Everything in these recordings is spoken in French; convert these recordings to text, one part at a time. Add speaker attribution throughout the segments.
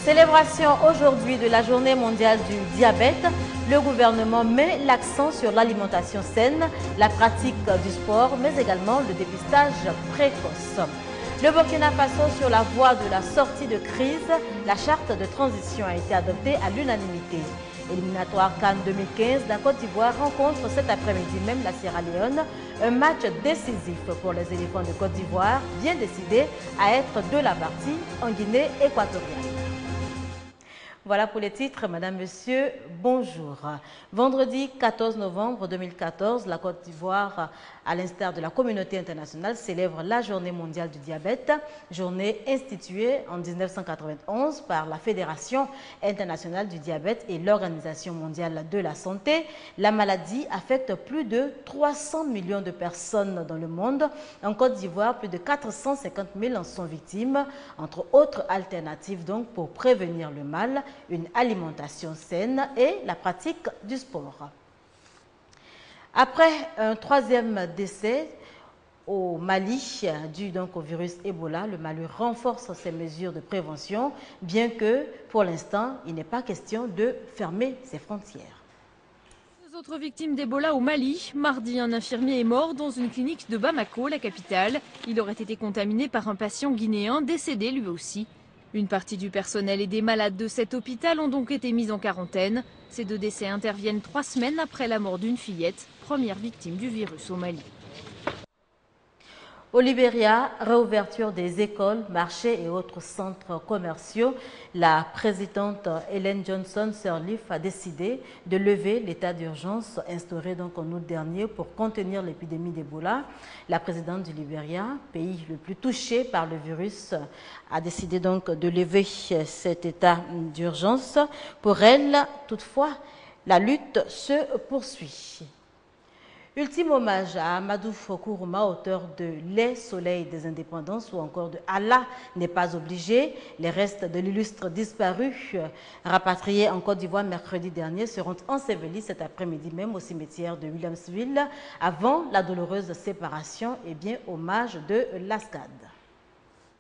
Speaker 1: Célébration aujourd'hui de la journée mondiale du diabète. Le gouvernement met l'accent sur l'alimentation saine, la pratique du sport, mais également le dépistage précoce. Le Burkina Faso sur la voie de la sortie de crise, la charte de transition a été adoptée à l'unanimité. Éliminatoire CAN 2015, la Côte d'Ivoire rencontre cet après-midi même la Sierra Leone. Un match décisif pour les éléphants de Côte d'Ivoire, bien décidés à être de la partie en Guinée équatoriale. Voilà pour les titres. Madame, Monsieur, bonjour. Vendredi 14 novembre 2014, la Côte d'Ivoire, à l'instar de la communauté internationale, célèbre la Journée mondiale du diabète, journée instituée en 1991 par la Fédération internationale du diabète et l'Organisation mondiale de la santé. La maladie affecte plus de 300 millions de personnes dans le monde. En Côte d'Ivoire, plus de 450 000 en sont victimes, entre autres alternatives donc pour prévenir le mal, une alimentation saine et la pratique du sport. Après un troisième décès au Mali, dû donc au virus Ebola, le Mali renforce ses mesures de prévention, bien que pour l'instant, il n'est pas question de fermer ses frontières.
Speaker 2: Deux autres victimes d'Ebola au Mali. Mardi, un infirmier est mort dans une clinique de Bamako, la capitale. Il aurait été contaminé par un patient guinéen décédé lui aussi. Une partie du personnel et des malades de cet hôpital ont donc été mis en quarantaine. Ces deux décès interviennent 3 semaines après la mort d'une fillette, première victime du virus au Mali.
Speaker 1: Au Libéria, réouverture des écoles, marchés et autres centres commerciaux. La présidente Ellen Johnson Sirleaf a décidé de lever l'état d'urgence instauré donc en août dernier pour contenir l'épidémie d'Ebola. La présidente du Libéria, pays le plus touché par le virus, a décidé donc de lever cet état d'urgence. Pour elle, toutefois, la lutte se poursuit. Ultime hommage à Amadou Kourouma, auteur de Les Soleils des Indépendances ou encore de Allah n'est pas obligé. Les restes de l'illustre disparu, rapatriés en Côte d'Ivoire mercredi dernier, seront ensevelis cet après-midi même au cimetière de Williamsville avant la douloureuse séparation et bien hommage de l'ASCAD.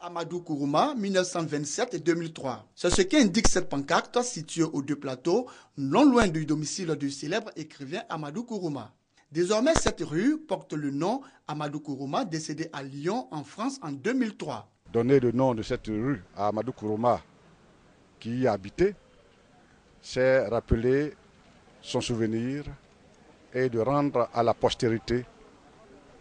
Speaker 3: Amadou Kourouma, 1927 et 2003. C'est ce qu'indique cette pancarte située aux deux plateaux, non loin du domicile du célèbre écrivain Amadou Kourouma. Désormais, cette rue porte le nom Amadou Kourouma, décédé à Lyon, en France, en 2003.
Speaker 4: Donner le nom de cette rue à Amadou Kourouma, qui y habitait, c'est rappeler son souvenir et de rendre à la postérité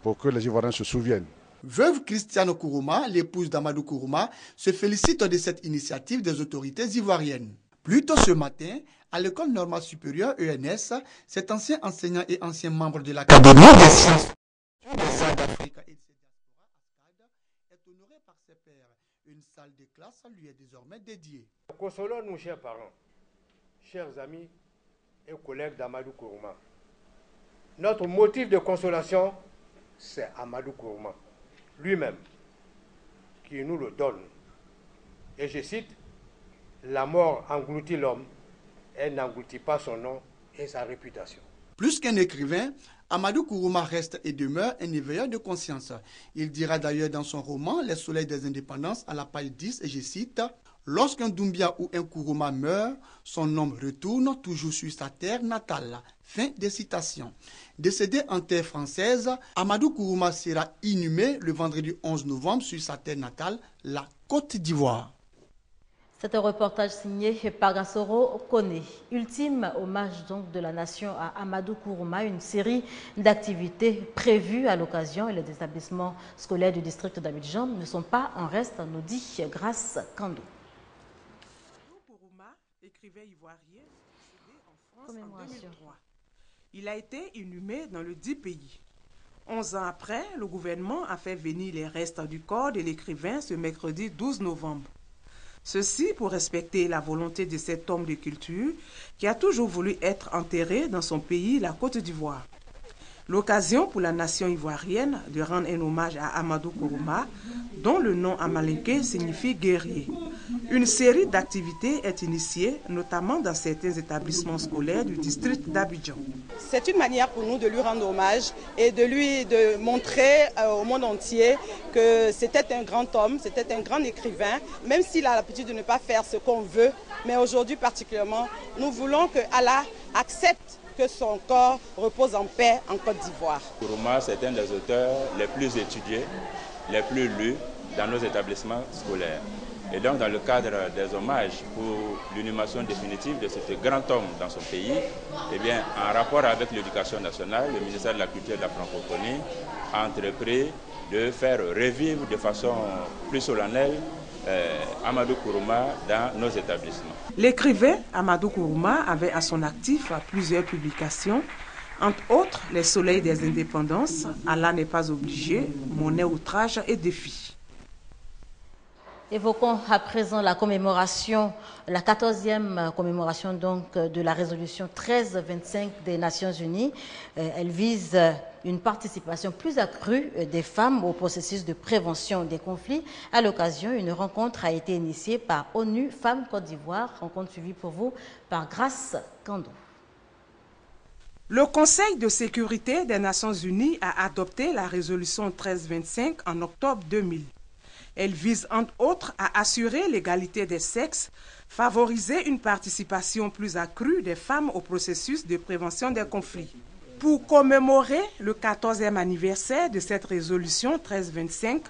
Speaker 4: pour que les Ivoiriens se souviennent.
Speaker 3: Veuve Christiane Kourouma, l'épouse d'Amadou Kourouma, se félicite de cette initiative des autorités ivoiriennes. Plus tôt ce matin, à l'école normale supérieure ENS, cet ancien enseignant et ancien membre de l'Académie des sciences des arts d'Afrique et de ses diasporas, ASCAD, est honoré par ses pairs. Une salle de classe lui est désormais dédiée.
Speaker 5: Consolons-nous, chers parents, chers amis et collègues d'Amadou Kourouma. Notre motif de consolation, c'est Amadou Kourouma lui-même qui nous le donne. Et je cite, « La mort engloutit l'homme, elle n'engloutit pas son nom et sa réputation. »
Speaker 3: Plus qu'un écrivain, Amadou Kourouma reste et demeure un éveilleur de conscience. Il dira d'ailleurs dans son roman « Les Soleils des Indépendances » à la page 10, et je cite, « Lorsqu'un Doumbia ou un Kourouma meurt, son homme retourne toujours sur sa terre natale. » Fin des citations. Décédé en terre française, Amadou Kourouma sera inhumé le vendredi 11 novembre sur sa terre natale, la Côte d'Ivoire.
Speaker 1: C'est un reportage signé par Gassoro Kone. Ultime hommage donc de la nation à Amadou Kourouma, une série d'activités prévues à l'occasion et les établissements scolaires du district d'Abidjan ne sont pas en reste, nous dit Grace Kando.
Speaker 6: Amadou Kourouma, écrivain ivoirien, décédé en France en 2003. Il a été inhumé dans le dit pays. 11 ans après, le gouvernement a fait venir les restes du corps de l'écrivain ce mercredi 12 novembre. Ceci pour respecter la volonté de cet homme de culture qui a toujours voulu être enterré dans son pays, la Côte d'Ivoire. L'occasion pour la nation ivoirienne de rendre un hommage à Amadou Kourouma, dont le nom amalinké signifie guerrier. Une série d'activités est initiée, notamment dans certains établissements scolaires du district d'Abidjan.
Speaker 7: C'est une manière pour nous de lui rendre hommage et de montrer au monde entier que c'était un grand homme, c'était un grand écrivain, même s'il a l'habitude de ne pas faire ce qu'on veut. Mais aujourd'hui particulièrement, nous voulons que Allah accepte que son corps repose en paix en Côte d'Ivoire.
Speaker 8: Nkrumah, c'est un des auteurs les plus étudiés, les plus lus dans nos établissements scolaires. Et donc, dans le cadre des hommages pour l'inhumation définitive de ce grand homme dans son pays, eh bien, en rapport avec l'éducation nationale, le ministère de la Culture et de la Francophonie a entrepris de faire revivre de façon plus solennelle Amadou Kourouma dans nos établissements.
Speaker 6: L'écrivain Amadou Kourouma avait à son actif plusieurs publications, entre autres Les Soleils des Indépendances, Allah n'est pas obligé, Monnaie, outrage et défi.
Speaker 1: Évoquons à présent la commémoration, la 14e commémoration donc de la résolution 1325 des Nations Unies. Elle vise une participation plus accrue des femmes au processus de prévention des conflits. À l'occasion, une rencontre a été initiée par ONU Femmes Côte d'Ivoire, rencontre suivie pour vous par Grace Kando.
Speaker 6: Le Conseil de sécurité des Nations Unies a adopté la résolution 1325 en octobre 2000. Elle vise entre autres à assurer l'égalité des sexes, favoriser une participation plus accrue des femmes au processus de prévention des conflits. Pour commémorer le 14e anniversaire de cette résolution 1325,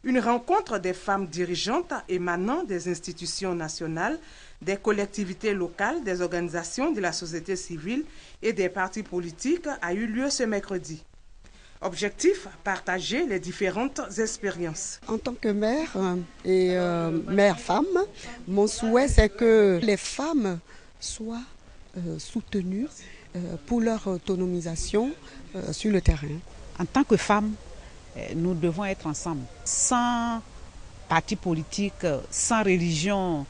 Speaker 6: une rencontre des femmes dirigeantes émanant des institutions nationales, des collectivités locales, des organisations de la société civile et des partis politiques a eu lieu ce mercredi. Objectif, partager les différentes expériences.
Speaker 9: En tant que mère et mère femme, mon souhait c'est que les femmes soient soutenues pour leur autonomisation sur le terrain.
Speaker 10: En tant que femmes, nous devons être ensemble, sans parti politique, sans religion,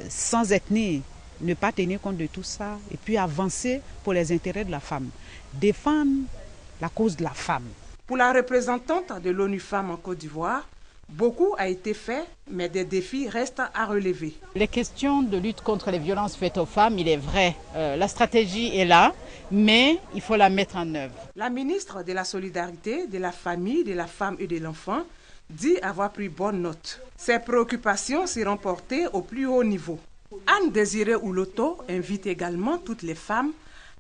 Speaker 10: sans ethnie, ne pas tenir compte de tout ça et puis avancer pour les intérêts de la femme, défendre la cause de la femme.
Speaker 6: Pour la représentante de l'ONU Femmes en Côte d'Ivoire, beaucoup a été fait, mais des défis restent à relever.
Speaker 11: Les questions de lutte contre les violences faites aux femmes, il est vrai, la stratégie est là, mais il faut la mettre en œuvre.
Speaker 6: La ministre de la Solidarité, de la Famille, de la Femme et de l'Enfant dit avoir pris bonne note. Ses préoccupations seront portées au plus haut niveau. Anne Désirée Ouloto invite également toutes les femmes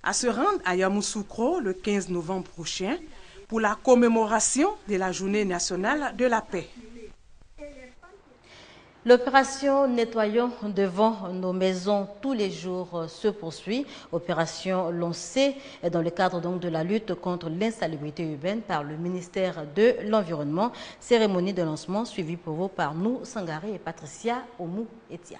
Speaker 6: à se rendre à Yamoussoukro le 15 novembre prochain pour la commémoration de la Journée nationale de la paix.
Speaker 1: L'opération Nettoyons devant nos maisons tous les jours se poursuit. Opération lancée dans le cadre donc de la lutte contre l'insalubrité urbaine par le ministère de l'Environnement. Cérémonie de lancement suivie pour vous par nous, Sangaré et Patricia Oumou-Etia.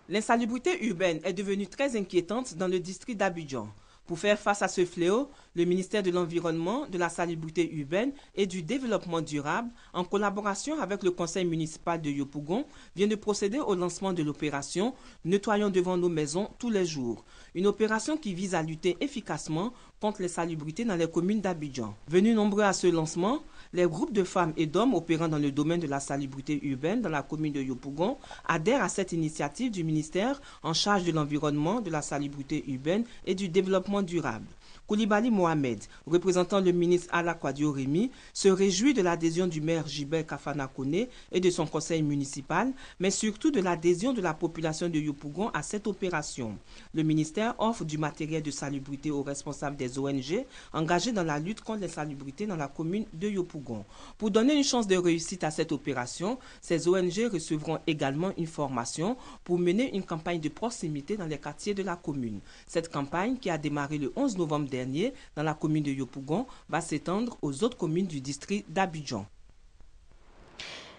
Speaker 12: L'insalubrité urbaine est devenue très inquiétante dans le district d'Abidjan. Pour faire face à ce fléau, le ministère de l'Environnement, de la Salubrité urbaine et du Développement durable, en collaboration avec le conseil municipal de Yopougon, vient de procéder au lancement de l'opération « Nettoyons devant nos maisons tous les jours ». Une opération qui vise à lutter efficacement contre l'insalubrité dans les communes d'Abidjan. Venus nombreux à ce lancement, les groupes de femmes et d'hommes opérant dans le domaine de la salubrité urbaine dans la commune de Yopougon adhèrent à cette initiative du ministère en charge de l'environnement, de la salubrité urbaine et du développement durable. Koulibaly Mohamed, représentant le ministre Alla Kwadio Rémy, se réjouit de l'adhésion du maire Gilbert Kafana Kone et de son conseil municipal, mais surtout de l'adhésion de la population de Yopougon à cette opération. Le ministère offre du matériel de salubrité aux responsables des ONG engagés dans la lutte contre l'insalubrité dans la commune de Yopougon. Pour donner une chance de réussite à cette opération, ces ONG recevront également une formation pour mener une campagne de proximité dans les quartiers de la commune. Cette campagne, qui a démarré le 11 novembre dernier dans la commune de Yopougon, va s'étendre aux autres communes du district d'Abidjan.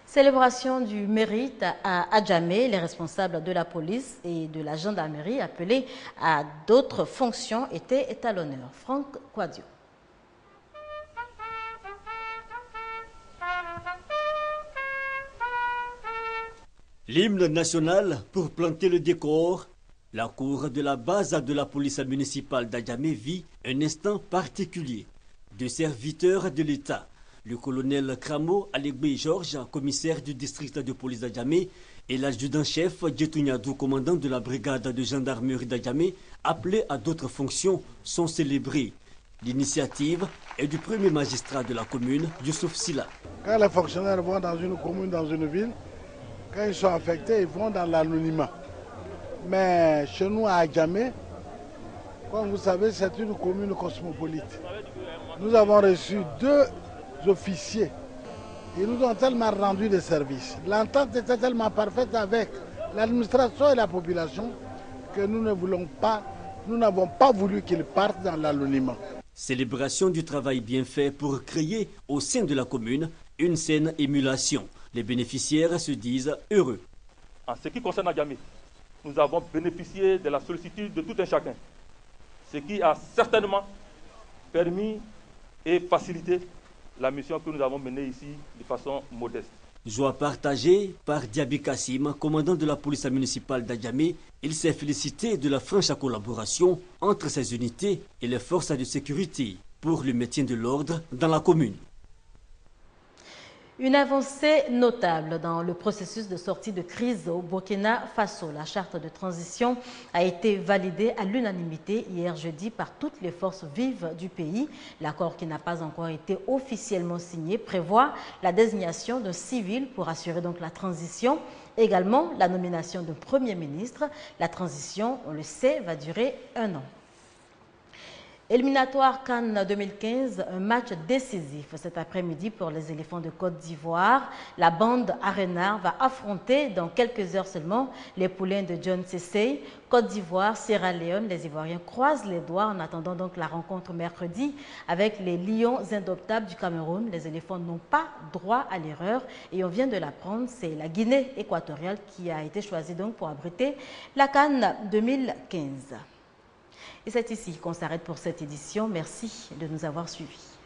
Speaker 1: Célébration du mérite à Adjamé, les responsables de la police et de la gendarmerie appelés à d'autres fonctions étaient à l'honneur. Franck Kwadio.
Speaker 13: L'hymne national pour planter le décor. La cour de la base de la police municipale d'Adjamé vit un instant particulier. Deux serviteurs de l'État, Le colonel Kramo Alegbe Georges, commissaire du district de police d'Adjamé, et l'adjudant-chef Djetounyadou, commandant de la brigade de gendarmerie d'Adjamé, appelés à d'autres fonctions, sont célébrés. L'initiative est du premier magistrat de la commune, Youssouf Silla.
Speaker 14: Quand les fonctionnaires vont dans une commune, dans une ville, quand ils sont affectés, ils vont dans l'anonymat. Mais chez nous à Adjamé, comme vous savez, c'est une commune cosmopolite. Nous avons reçu 2 officiers. Ils nous ont tellement rendu des services. L'entente était tellement parfaite avec l'administration et la population que nous n'avons pas voulu qu'ils partent dans l'anonymat.
Speaker 13: Célébration du travail bien fait pour créer au sein de la commune une saine émulation. Les bénéficiaires se disent heureux.
Speaker 15: En ce qui concerne Adjamé, nous avons bénéficié de la sollicitude de tout un chacun, ce qui a certainement permis et facilité la mission que nous avons menée ici de façon modeste.
Speaker 13: Joie partagée par Diaby Kassim, commandant de la police municipale d'Adjamé. Il s'est félicité de la franche collaboration entre ces unités et les forces de sécurité pour le maintien de l'ordre dans la commune.
Speaker 1: Une avancée notable dans le processus de sortie de crise au Burkina Faso. La charte de transition a été validée à l'unanimité hier jeudi par toutes les forces vives du pays. L'accord qui n'a pas encore été officiellement signé prévoit la désignation d'un civil pour assurer donc la transition. Également la nomination d'un Premier ministre. La transition, on le sait, va durer 1 an. Éliminatoire CAN 2015, un match décisif cet après-midi pour les éléphants de Côte d'Ivoire. La bande Arénard va affronter dans quelques heures seulement les poulains de John Cessay. Côte d'Ivoire, Sierra Leone, les Ivoiriens croisent les doigts en attendant donc la rencontre mercredi avec les Lions indomptables du Cameroun. Les éléphants n'ont pas droit à l'erreur et on vient de l'apprendre, c'est la Guinée équatoriale qui a été choisie donc pour abriter la CAN 2015. Et c'est ici qu'on s'arrête pour cette édition. Merci de nous avoir suivis.